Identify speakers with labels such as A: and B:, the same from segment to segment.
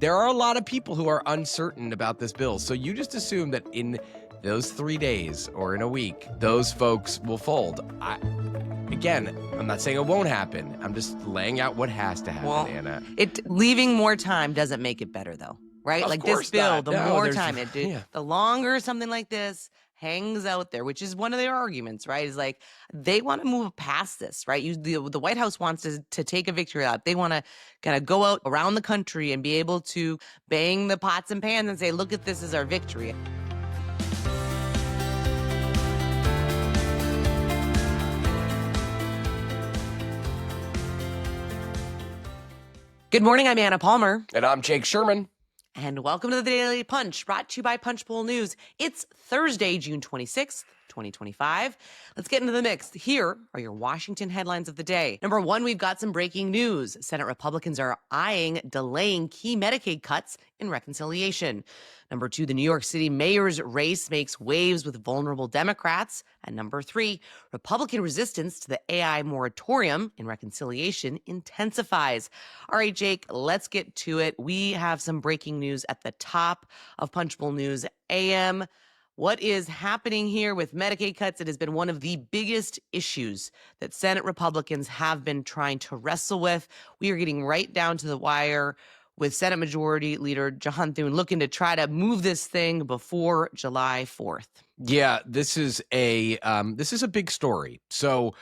A: there are a lot of people who are uncertain about this bill. So you just assume that in those 3 days or in a week, those folks will fold. Again, I'm not saying it won't happen. I'm just laying out what has to happen, Anna.
B: Leaving more time doesn't make it better, though, right?
A: Of
B: like
A: course
B: this bill,
A: not.
B: the
A: No,
B: more
A: there's-
B: time
A: yeah.
B: the longer something like this hangs out there, which is one of their arguments, right? Is like they want to move past this, right? The White House wants to take a victory lap. They want to kind of go out around the country and be able to bang the pots and pans and say, look at this as our victory. Good morning, I'm Anna Palmer.
A: And I'm Jake Sherman.
B: And welcome to the Daily Punch, brought to you by Punchbowl News. It's Thursday, June 26th, 2025. Let's get into the mix. Here are your Washington headlines of the day. Number one, we've got some breaking news. Senate Republicans are eyeing delaying key Medicaid cuts in reconciliation. Number two, the New York City mayor's race makes waves with vulnerable Democrats. And number three, Republican resistance to the AI moratorium in reconciliation intensifies. All right, Jake, let's get to it. We have some breaking news at the top of Punchbowl News AM. What is happening here with Medicaid cuts? It has been one of the biggest issues that Senate Republicans have been trying to wrestle with. We are getting right down to the wire with Senate Majority Leader John Thune looking to try to move this thing before July 4th.
A: Yeah, this is a big story. So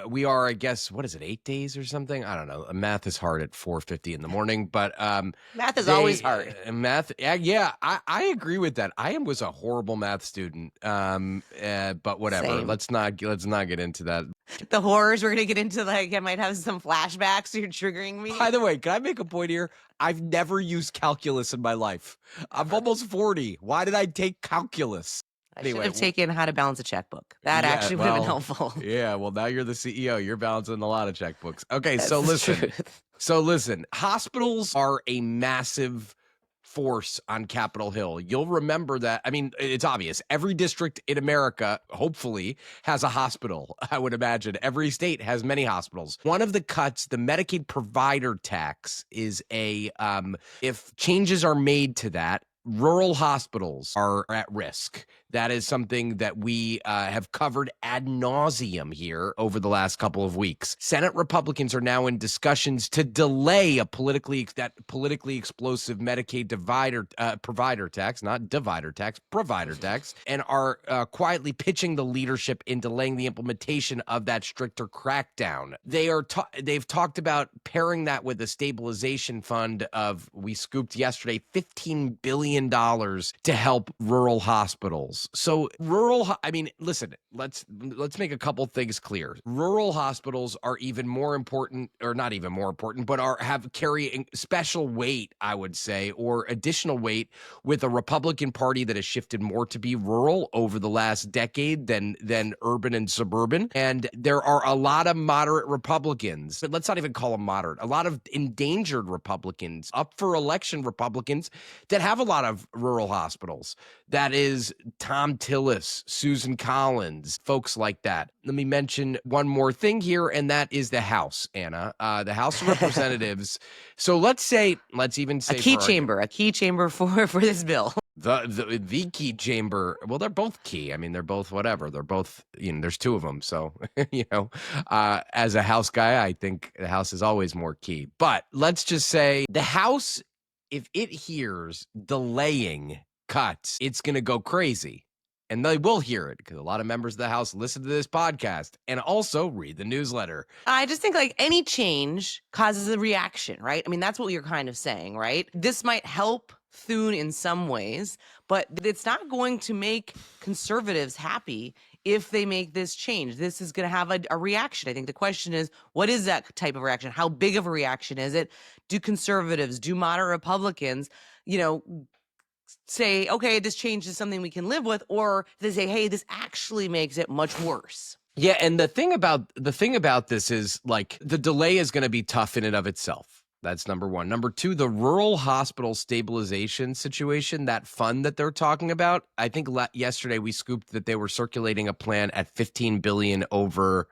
A: we are, I guess, what is it, 8 days or something? I don't know. Math is hard at 4:50 in the morning, but
B: math is always hard.
A: Math, yeah, I agree with that. I was a horrible math student, but whatever.
B: Same.
A: Let's not get into that.
B: The horrors we're gonna get into, like I might have some flashbacks. You're triggering me.
A: By the way, can I make a point here? I've never used calculus in my life. I'm almost 40. Why did I take calculus?
B: I should have taken how to balance a checkbook. That actually would have been helpful.
A: Yeah, well, now you're the CEO. You're balancing a lot of checkbooks. Okay,
B: That's
A: so
B: the
A: listen.
B: truth.
A: So listen, hospitals are a massive force on Capitol Hill. You'll remember that. I mean, it's obvious. Every district in America, hopefully, has a hospital, I would imagine. Every state has many hospitals. One of the cuts, the Medicaid provider tax, is if changes are made to that, rural hospitals are at risk. That is something that we have covered ad nauseum here over the last couple of weeks. Senate Republicans are now in discussions to delay a politically explosive Medicaid provider tax, not divider tax, provider tax, and are quietly pitching the leadership in delaying the implementation of that stricter crackdown. They've talked about pairing that with a stabilization fund of, we scooped yesterday, $15 billion to help rural hospitals. So listen, let's make a couple things clear. Rural hospitals are even more important, or not even more important, but carry special weight, I would say, or additional weight with a Republican Party that has shifted more to be rural over the last decade than urban and suburban. And there are a lot of moderate Republicans, but let's not even call them moderate, a lot of endangered Republicans, up for election Republicans that have a lot of rural hospitals. That is Tom Tillis, Susan Collins, folks like that. Let me mention one more thing here, and that is the House, Anna, the House of Representatives. So let's even say
B: a key chamber for this bill.
A: The key chamber. Well, they're both key. I mean, they're both whatever. They're both, there's two of them. So, as a House guy, I think the House is always more key. But let's just say the House, if it hears delaying cuts, it's going to go crazy. And they will hear it because a lot of members of the House listen to this podcast and also read the newsletter.
B: I just think like any change causes a reaction, right? I mean, that's what you're kind of saying, right? This might help Thune in some ways, but it's not going to make conservatives happy if they make this change. This is going to have a reaction. I think the question is, what is that type of reaction? How big of a reaction is it? Do conservatives, do moderate Republicans, say, okay, this change is something we can live with, or they say, hey, this actually makes it much worse?
A: Yeah, and the thing about this is, like, the delay is going to be tough in and of itself. That's number one. Number two, the rural hospital stabilization situation, that fund that they're talking about, I think yesterday we scooped that they were circulating a plan at $15 billion over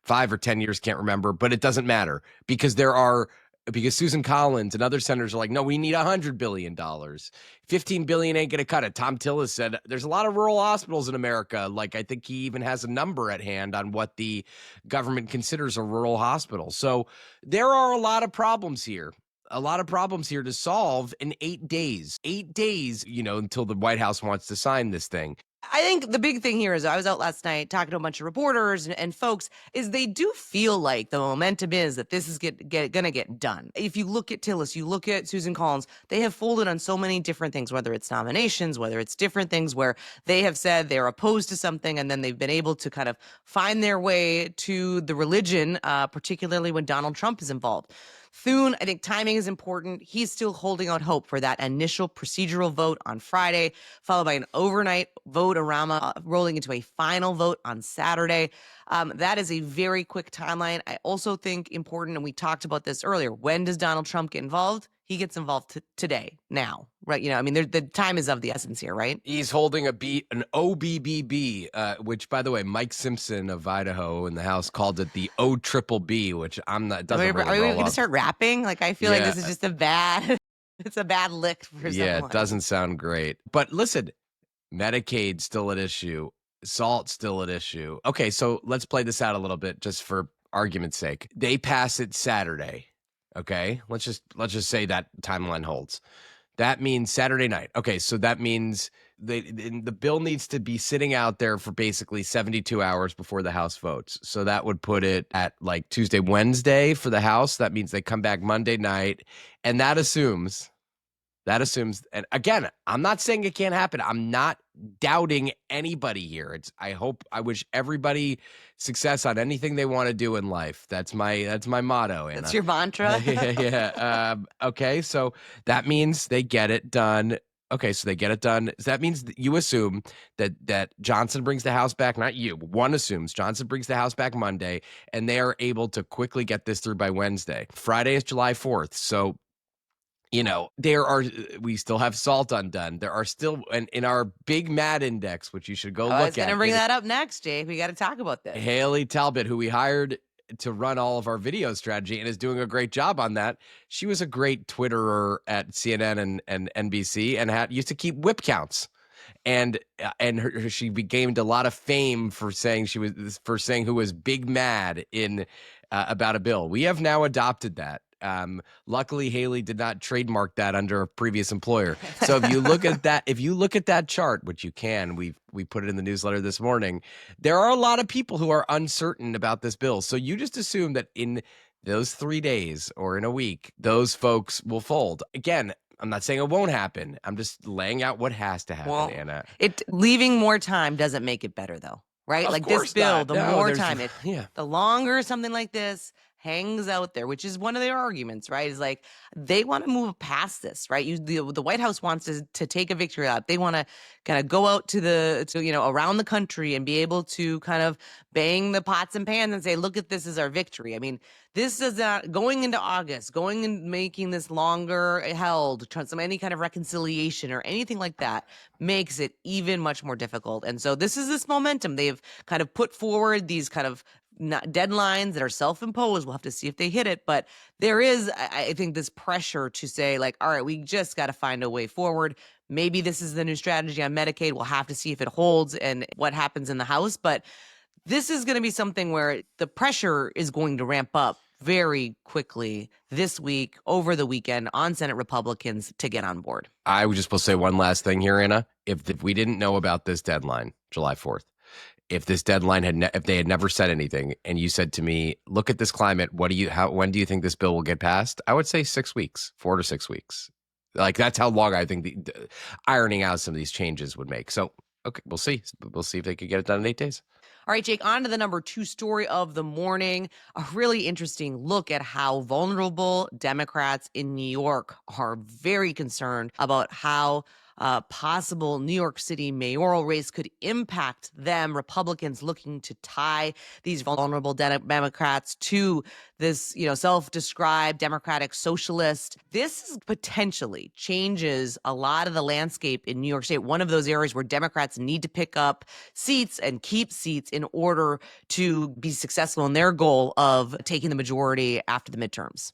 A: 5 or 10 years, can't remember, but it doesn't matter because there are because Susan Collins and other senators are like, no, we need $100 billion. $15 billion ain't going to cut it. Tom Tillis said there's a lot of rural hospitals in America. Like, I think he even has a number at hand on what the government considers a rural hospital. So there are a lot of problems here. A lot of problems here to solve in 8 days. 8 days, until the White House wants to sign this thing.
B: I think the big thing here is I was out last night talking to a bunch of reporters and folks is they do feel like the momentum is that this is going to get done. If you look at Tillis, you look at Susan Collins, they have folded on so many different things, whether it's nominations, whether it's different things where they have said they're opposed to something and then they've been able to kind of find their way to the religion, particularly when Donald Trump is involved. Thune, I think timing is important. He's still holding out hope for that initial procedural vote on Friday, followed by an overnight vote around rolling into a final vote on Saturday. That is a very quick timeline. I also think important, and we talked about this earlier, when does Donald Trump get involved? He gets involved today, now, right? The time is of the essence here, right?
A: He's holding an OBBB, which, by the way, Mike Simpson of Idaho in the House called it the O triple B, which I'm not. Doesn't
B: Are we going to start rapping? Like, I feel like this is just it's a bad lick for someone.
A: Yeah, it doesn't sound great. But listen, Medicaid still at issue, SALT still at issue. Okay, so let's play this out a little bit, just for argument's sake. They pass it Saturday. Okay, let's just say that timeline holds. That means Saturday night. Okay, so that means the bill needs to be sitting out there for basically 72 hours before the House votes. So that would put it at like Tuesday, Wednesday for the House. That means they come back Monday night, and that assumes, and again, I'm not saying it can't happen. I'm not doubting anybody here. I wish everybody success on anything they want to do in life. That's my motto. Anna.
B: That's your mantra.
A: Yeah. Okay. So that means they get it done. Okay. So they get it done. So that means you assume that Johnson brings the House back. Not you. One assumes Johnson brings the House back Monday, and they are able to quickly get this through by Wednesday. Friday is July 4th. So we still have SALT undone. There are still, and in our big MAD index, which you should go look at.
B: I was going to bring that up next, Jake. We got to talk about this.
A: Haley Talbot, who we hired to run all of our video strategy and is doing a great job on that. She was a great Twitterer at CNN and NBC and used to keep whip counts. And she gained a lot of fame for saying who was big mad in about a bill. We have now adopted that. Luckily, Haley did not trademark that under a previous employer. So if you look at that chart, which you can, we put it in the newsletter this morning, there are a lot of people who are uncertain about this bill. So you just assume that in those 3 days or in a week, those folks will fold. Again, I'm not saying it won't happen. I'm just laying out what has to happen, Anna.
B: Leaving more time doesn't make it better, though, right?
A: Of
B: like
A: course
B: this bill,
A: not.
B: the more time,
A: the
B: longer something like this hangs out there, which is one of their arguments, right? Is like they want to move past this, right? The White House wants to take a victory lap. They want to kind of go out to around the country and be able to kind of bang the pots and pans and say, look at this as our victory. I mean, this is not going into August, going and making this longer held, any kind of reconciliation or anything like that makes it even much more difficult. And so this is this momentum. They've kind of put forward these kind of deadlines that are self-imposed. We'll have to see if they hit it. But there is, I think, this pressure to say, like, all right, we just got to find a way forward. Maybe this is the new strategy on Medicaid. We'll have to see if it holds and what happens in the House. But this is going to be something where the pressure is going to ramp up very quickly this week, over the weekend, on Senate Republicans to get on board.
A: I was just supposed to say one last thing here, Anna. If we didn't know about this deadline, July 4th, if this deadline if they had never said anything, and you said to me, "Look at this climate. When do you think this bill will get passed?" I would say 6 weeks, 4 to 6 weeks. Like that's how long I think the ironing out some of these changes would make. So, okay, we'll see. We'll see if they could get it done in 8 days.
B: All right, Jake, on to the number 2 story of the morning. A really interesting look at how vulnerable Democrats in New York are very concerned about how possible New York City mayoral race could impact them. Republicans looking to tie these vulnerable Democrats to this, self-described Democratic socialist. This potentially changes a lot of the landscape in New York State. One of those areas where Democrats need to pick up seats and keep seats in order to be successful in their goal of taking the majority after the midterms.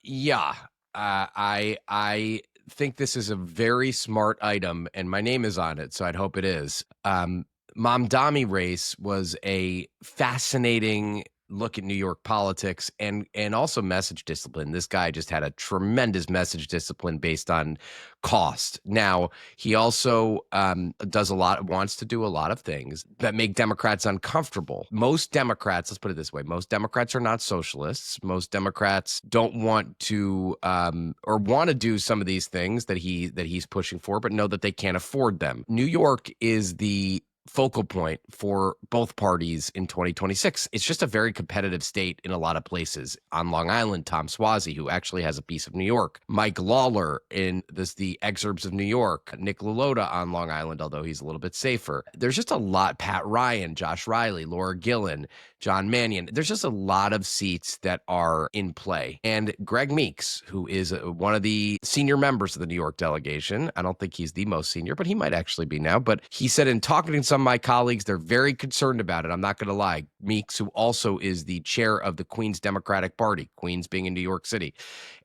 A: Yeah. I think this is a very smart item, and my name is on it, so I'd hope it is. Mamdani race was a fascinating look at New York politics and also message discipline. This guy just had a tremendous message discipline based on cost. Now, he also wants to do a lot of things that make Democrats uncomfortable. Most Democrats, let's put it this way, most Democrats are not socialists. Most Democrats don't want to or want to do some of these things that he's pushing for, but know that they can't afford them. New York is the focal point for both parties in 2026. It's just a very competitive state in a lot of places. On Long Island, Tom Suozzi, who actually has a piece of New York, Mike Lawler in the excerpts of New York, Nick Lalotta on Long Island, although he's a little bit safer. There's just a lot. Pat Ryan, Josh Riley, Laura Gillen, John Mannion. There's just a lot of seats that are in play. And Greg Meeks, who is one of the senior members of the New York delegation, I don't think he's the most senior, but he might actually be now. But he said in talking to some of my colleagues, they're very concerned about it. I'm not going to lie. Meeks, who also is the chair of the Queens Democratic Party, Queens being in New York City.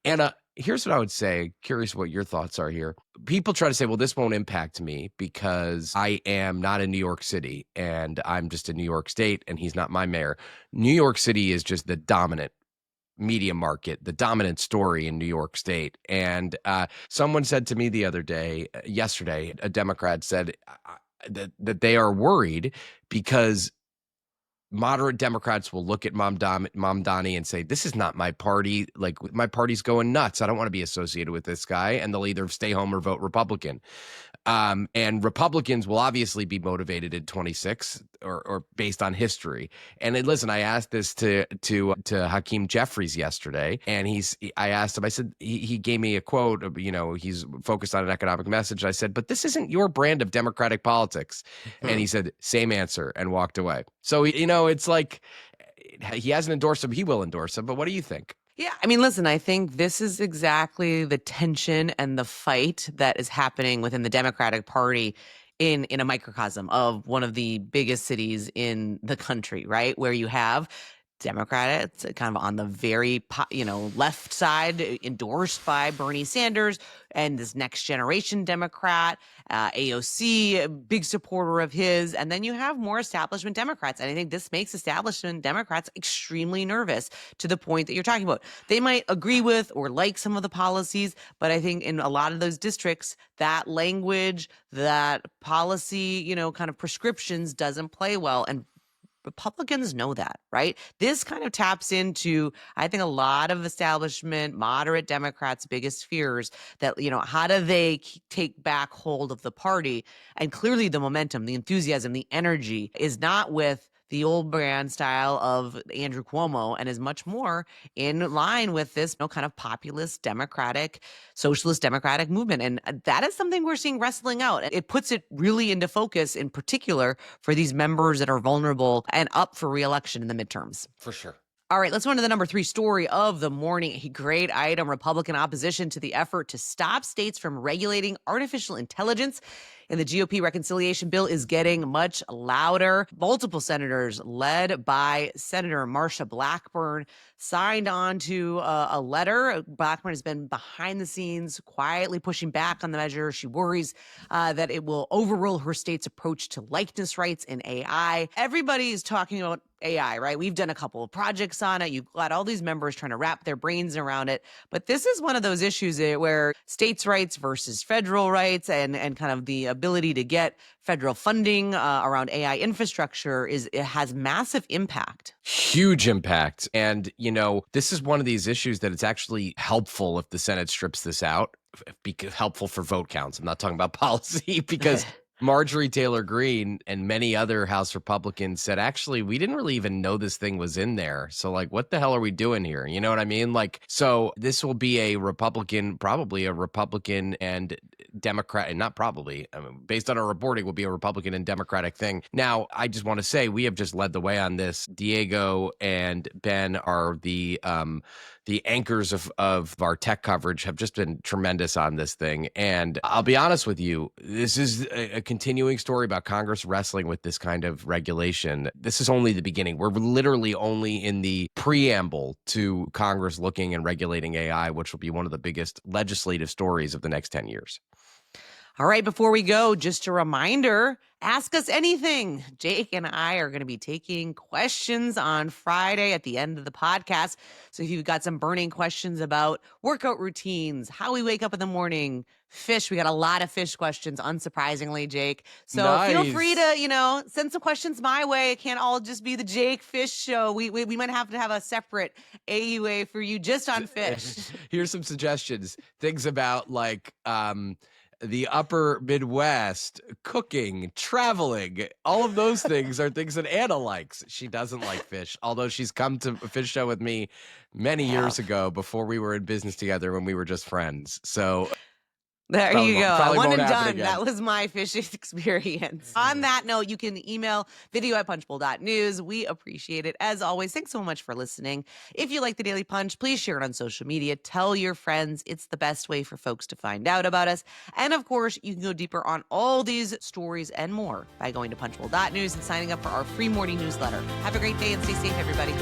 A: And here's what I would say. Curious what your thoughts are here. People try to say, well, this won't impact me because I am not in New York City and I'm just in New York State and he's not my mayor. New York City is just the dominant media market, the dominant story in New York State. And someone said to me the other day, yesterday, a Democrat said that they are worried because moderate Democrats will look at Mamdani and say, this is not my party. Like, my party's going nuts. I don't want to be associated with this guy. And they'll either stay home or vote Republican. And Republicans will obviously be motivated in 26 or based on history. And listen, I asked this to Hakeem Jeffries yesterday, and I asked him, I said, he gave me a quote, he's focused on an economic message. I said, but this isn't your brand of Democratic politics. And he said, same answer, and walked away. So, it's like he hasn't endorsed him. He will endorse him. But what do you think?
B: Yeah, I mean, listen, I think this is exactly the tension and the fight that is happening within the Democratic Party in a microcosm of one of the biggest cities in the country, right? Where you have Democrats kind of on the very, left side, endorsed by Bernie Sanders and this next generation Democrat, AOC, a big supporter of his. And then you have more establishment Democrats. And I think this makes establishment Democrats extremely nervous to the point that you're talking about. They might agree with or like some of the policies, but I think in a lot of those districts, that language, that policy, kind of prescriptions doesn't play well. And Republicans know that, right? This kind of taps into, I think, a lot of establishment, moderate Democrats' biggest fears that, how do they take back hold of the party? And clearly the momentum, the enthusiasm, the energy is not with the old brand style of Andrew Cuomo and is much more in line with this kind of populist democratic, socialist democratic movement. And that is something we're seeing wrestling out. It puts it really into focus, in particular for these members that are vulnerable and up for re-election in the midterms.
A: For sure.
B: All right, let's go on to the number 3 story of the morning. A great item: Republican opposition to the effort to stop states from regulating artificial intelligence. And the GOP reconciliation bill is getting much louder. Multiple senators, led by Senator Marsha Blackburn, signed on to a letter. Blackburn has been behind the scenes, quietly pushing back on the measure. She worries that it will overrule her state's approach to likeness rights in AI. Everybody is talking about AI, right? We've done a couple of projects on it. You've got all these members trying to wrap their brains around it. But this is one of those issues where states' rights versus federal rights and kind of the ability to get federal funding around AI infrastructure it has massive impact.
A: Huge impact. And, this is one of these issues that it's actually helpful if the Senate strips this out, because helpful for vote counts. I'm not talking about policy, because Marjorie Taylor Greene and many other House Republicans said, actually, we didn't really even know this thing was in there. So, what the hell are we doing here? You know what I mean? So this will be probably a Republican, and Democrat, and not probably, I mean, based on our reporting, will be a Republican and Democratic thing. Now, I just want to say we have just led the way on this. Diego and Ben are the anchors of our tech coverage, have just been tremendous on this thing. And I'll be honest with you, this is a continuing story about Congress wrestling with this kind of regulation. This is only the beginning. We're literally only in the preamble to Congress looking and regulating AI, which will be one of the biggest legislative stories of the next 10 years.
B: All right, before we go, just a reminder, ask us anything. Jake and I are going to be taking questions on Friday at the end of the podcast. So if you've got some burning questions about workout routines, how we wake up in the morning, fish, we got a lot of fish questions, unsurprisingly, Jake. So feel free to, send some questions my way. It can't all just be the Jake Fish Show. We might have to have a separate AUA for you just on fish.
A: Here's some suggestions. Things about like the upper Midwest, cooking, traveling, all of those things are things that Anna likes. She doesn't like fish, although she's come to a fish show with me many years ago before we were in business together when we were just friends. So
B: there you go. One and done.
A: Again.
B: That was my fishing experience. On that note, you can email video@punchbowl.news. We appreciate it. As always, thanks so much for listening. If you like the Daily Punch, please share it on social media. Tell your friends. It's the best way for folks to find out about us. And of course, you can go deeper on all these stories and more by going to punchbowl.news and signing up for our free morning newsletter. Have a great day and stay safe, everybody.